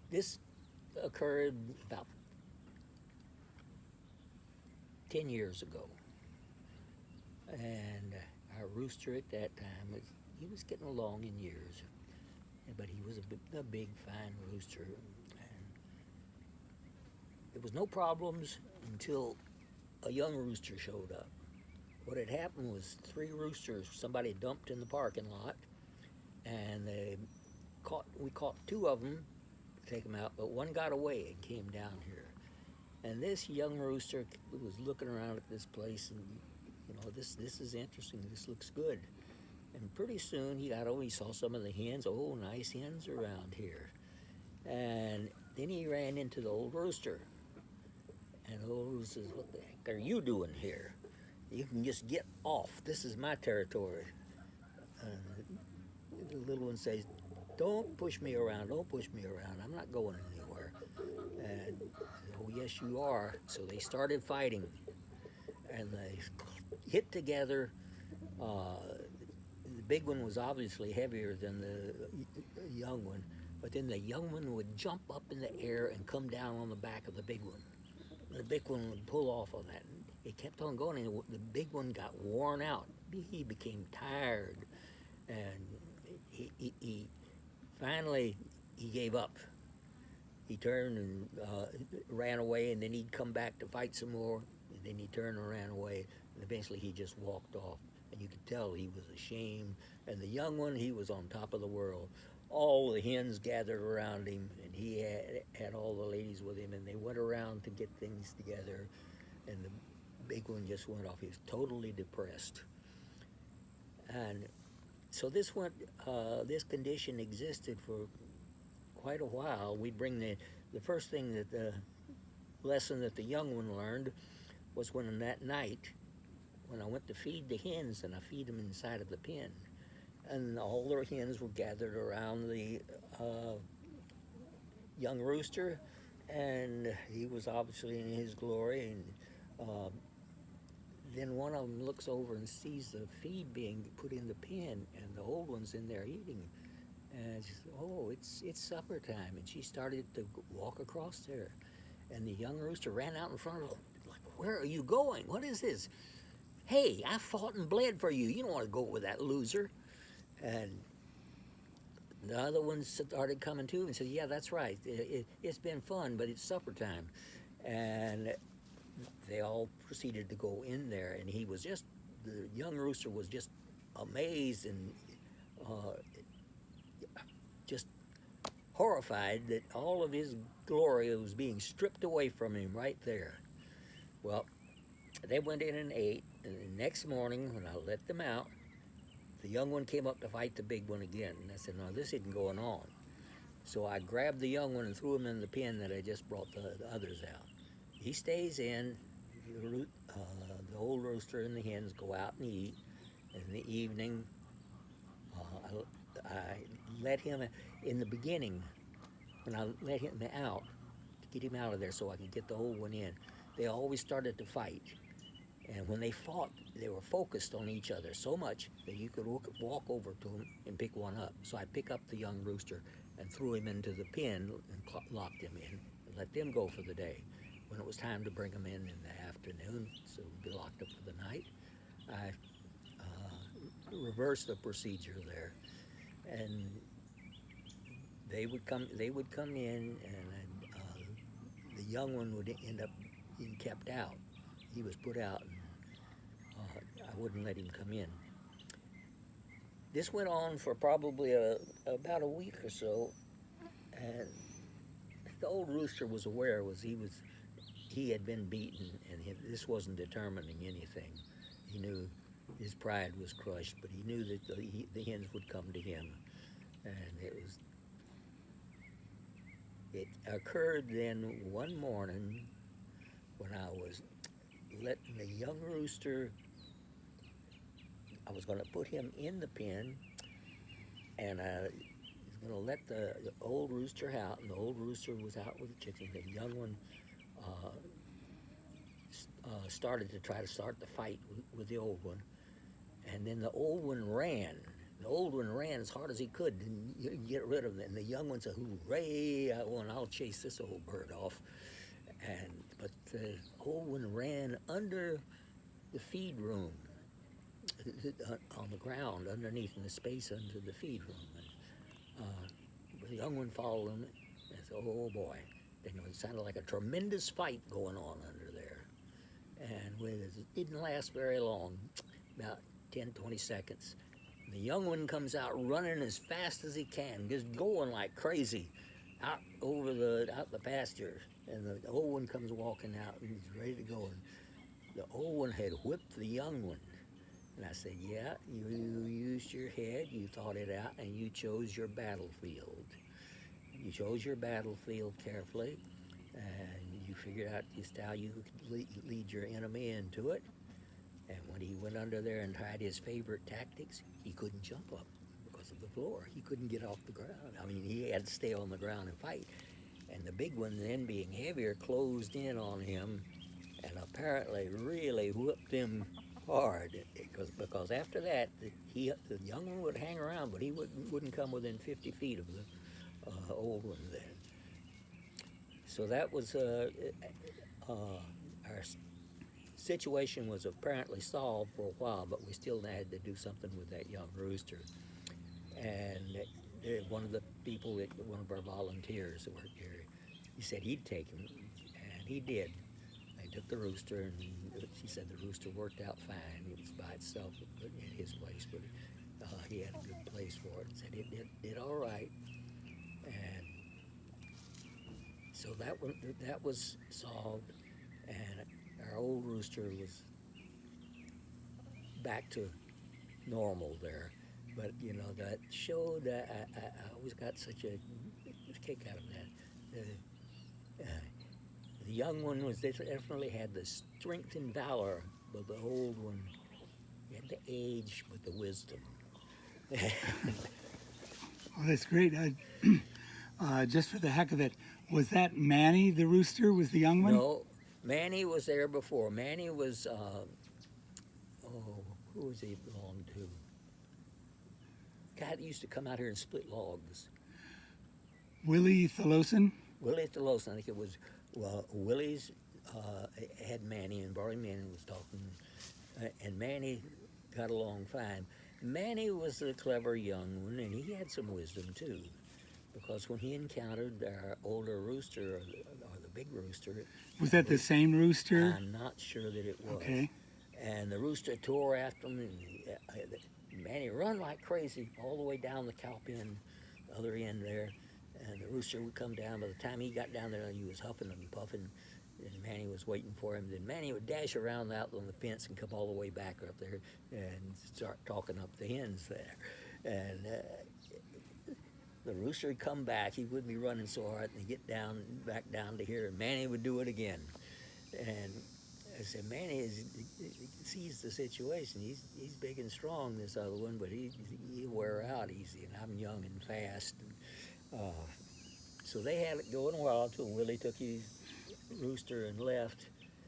This occurred about 10 years ago, and our rooster at that time he was getting along in years, but he was a big, fine rooster, and there was no problems until a young rooster showed up. What had happened was three roosters somebody dumped in the parking lot, and we caught two of them, take them out, but one got away and came down here. And this young rooster was looking around at this place, and this is interesting. This looks good. And pretty soon he got over. He saw some of the hens. Oh, nice hens around here. And then he ran into the old rooster. And the old rooster says, "What the heck are you doing here? You can just get off. This is my territory." And the little one says, "Don't push me around. Don't push me around. I'm not going anywhere." And oh, yes, you are. So they started fighting, and they hit together. The big one was obviously heavier than the young one, but then the young one would jump up in the air and come down on the back of the big one. The big one would pull off of that. It kept on going, and the big one got worn out. He became tired, and he finally he gave up. He turned and ran away, and then he'd come back to fight some more, and then he turned and ran away, and eventually he just walked off. And you could tell he was ashamed. And the young one, he was on top of the world. All the hens gathered around him, and he had all the ladies with him, and they went around to get things together, and the big one just went off. He was totally depressed. And so this condition existed for quite a while. We'd bring the first thing that the lesson that the young one learned was when that night, when I went to feed the hens, and I feed them inside of the pen, and all the hens were gathered around the young rooster, and he was obviously in his glory, and then one of them looks over and sees the feed being put in the pen, and the old one's in there eating. And she said, "Oh, it's supper time." And she started to walk across there. And the young rooster ran out in front of her, like, "Where are you going? What is this? Hey, I fought and bled for you. You don't want to go with that loser." And the other one started coming to and said, "Yeah, that's right. It's been fun, but it's supper time." And they all proceeded to go in there. And the young rooster was just amazed and uh, just horrified that all of his glory was being stripped away from him right there. Well, they went in and ate, and the next morning when I let them out, the young one came up to fight the big one again. And I said, "No, this isn't going on." So I grabbed the young one and threw him in the pen that I just brought the others out. He stays in. The old rooster and the hens go out and eat. And in the evening, I let him, in the beginning, when I let him out, to get him out of there so I could get the old one in, they always started to fight. And when they fought, they were focused on each other so much that you could walk over to them and pick one up. So I pick up the young rooster and threw him into the pen and locked him in and let them go for the day. When it was time to bring them in the afternoon, so we'd be locked up for the night, I reversed the procedure there, and they would come in, and the young one would end up being kept out. He was put out, and I wouldn't let him come in. This went on for probably about a week or so, and the old rooster was aware he had been beaten, and this wasn't determining anything. He knew his pride was crushed, but he knew that the hens would come to him, and it occurred then one morning when I was letting the young rooster. I was going to put him in the pen, and I was going to let the old rooster out, and the old rooster was out with the chickens. The young one started to try to start the fight with the old one, and then the old one ran, The old one ran as hard as he could to get rid of it, and the young one said, "Hooray! I'll chase this old bird off." But the old one ran under the feed room, on the ground underneath in the space under the feed room. The young one followed him, and said, "Oh boy!" It sounded like a tremendous fight going on under there, and it didn't last very long, about 10, 20 seconds. The young one comes out running as fast as he can, just going like crazy out the pasture, and the old one comes walking out and he's ready to go. And the old one had whipped the young one. And I said, "Yeah, you used your head, you thought it out, and you chose your battlefield. You chose your battlefield carefully, and you figured out just how you could lead your enemy into it. And when he went under there and tried his favorite tactics, he couldn't jump up because of the floor. He couldn't get off the ground. I mean, he had to stay on the ground and fight. And the big one, then being heavier, closed in on him and apparently really whipped him hard. Because after that, the young one would hang around, but he wouldn't come within 50 feet of the old one then. So that was our situation was apparently solved for a while, but we still had to do something with that young rooster. And one of the people, one of our volunteers that worked here, he said he'd take him, and he did. They took the rooster, and he said the rooster worked out fine. It was by itself at his place, but he had a good place for it. He said it did all right. And so that was solved, and our old rooster was back to normal there. But you know, that showed that I always got such a kick out of that. The young one definitely had the strength and valor, but the old one had the age with the wisdom. Oh, that's great. Just for the heck of it, was that Manny the rooster? Was the young one? No, Manny was there before. Manny was, who was he belong to? Guy that used to come out here and split logs. Willie Thalosin? Willie Thalosin, I think it was. Willie's had Manny, and Barley Manny was talking, and Manny got along fine. Manny was a clever young one, and he had some wisdom too, because when he encountered our older rooster, or the big rooster. Was that the same rooster? I'm not sure that it was. Okay. And the rooster tore after him, and Manny run like crazy all the way down the cow pen, the other end there. And the rooster would come down. By the time he got down there, he was huffing and puffing, and Manny was waiting for him. Then Manny would dash around out on the fence and come all the way back up there and start talking up the hens there. And the rooster would come back. He wouldn't be running so hard, and he'd get back down to here, and Manny would do it again. And I said, Manny sees the situation. He's big and strong, this other one, but he'll wear out easy, and I'm young and fast. So they had it going a while until Willie took his rooster and left.